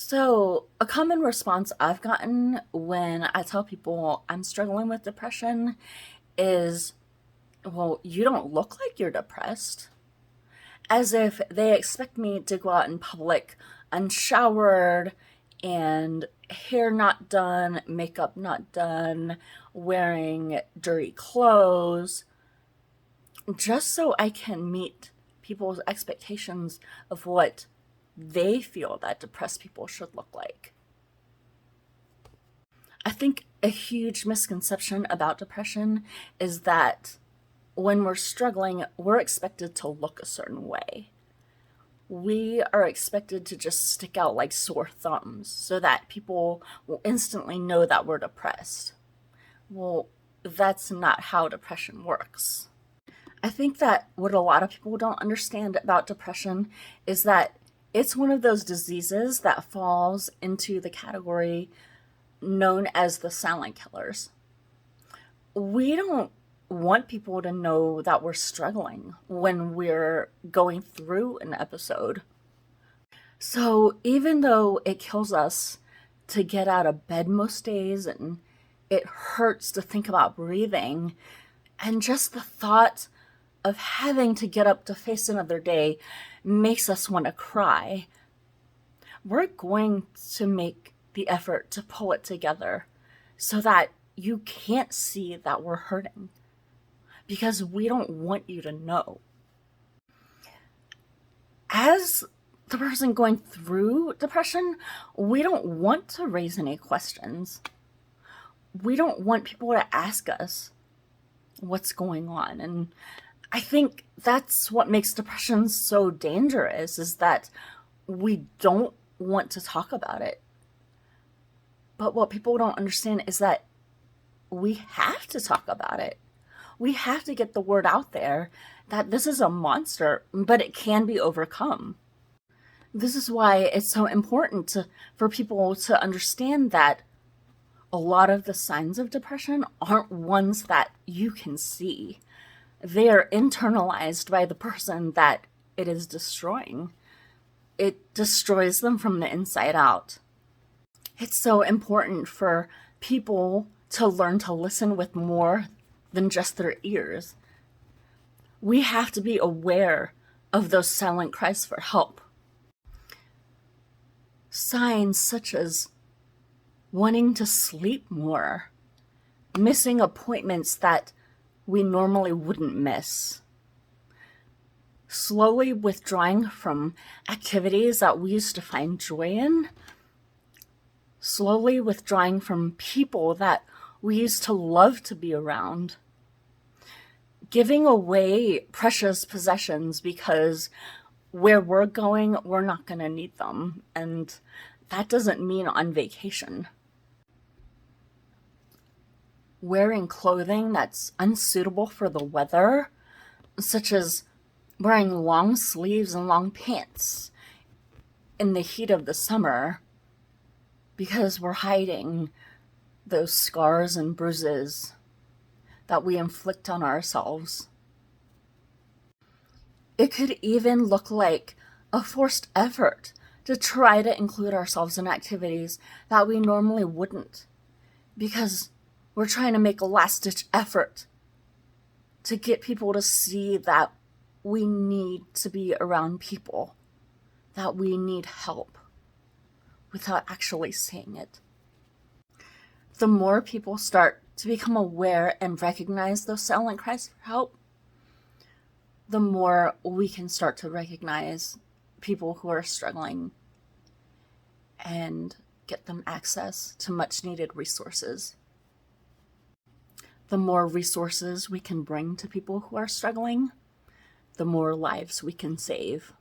So, a common response I've gotten when I tell people I'm struggling with depression is, well, you don't look like you're depressed. As if they expect me to go out in public unshowered and hair not done, makeup not done, wearing dirty clothes, just so I can meet people's expectations of what they feel that depressed people should look like. I think a huge misconception about depression is that when we're struggling, we're expected to look a certain way. We are expected to just stick out like sore thumbs so that people will instantly know that we're depressed. Well, that's not how depression works. I think that what a lot of people don't understand about depression is that it's one of those diseases that falls into the category known as the silent killers. We don't want people to know that we're struggling when we're going through an episode. So even though it kills us to get out of bed most days and it hurts to think about breathing, and just the thought of having to get up to face another day makes us want to cry, we're going to make the effort to pull it together so that you can't see that we're hurting, because we don't want you to know. As the person going through depression, we don't want to raise any questions. We don't want people to ask us what's going on. And I think that's what makes depression so dangerous, is that we don't want to talk about it. But what people don't understand is that we have to talk about it. We have to get the word out there that this is a monster, but it can be overcome. This is why it's so important for people to understand that a lot of the signs of depression aren't ones that you can see. They are internalized by the person that it is destroying. It destroys them from the inside out. It's so important for people to learn to listen with more than just their ears. We have to be aware of those silent cries for help. Signs such as wanting to sleep more, missing appointments that we normally wouldn't miss, slowly withdrawing from activities that we used to find joy in, slowly withdrawing from people that we used to love to be around, giving away precious possessions because where we're going, we're not going to need them. And that doesn't mean on vacation. Wearing clothing that's unsuitable for the weather, such as wearing long sleeves and long pants in the heat of the summer, because we're hiding those scars and bruises that we inflict on ourselves. It could even look like a forced effort to try to include ourselves in activities that we normally wouldn't, because we're trying to make a last-ditch effort to get people to see that we need to be around people, that we need help, without actually saying it. The more people start to become aware and recognize those silent cries for help, the more we can start to recognize people who are struggling and get them access to much needed resources. The more resources we can bring to people who are struggling, the more lives we can save.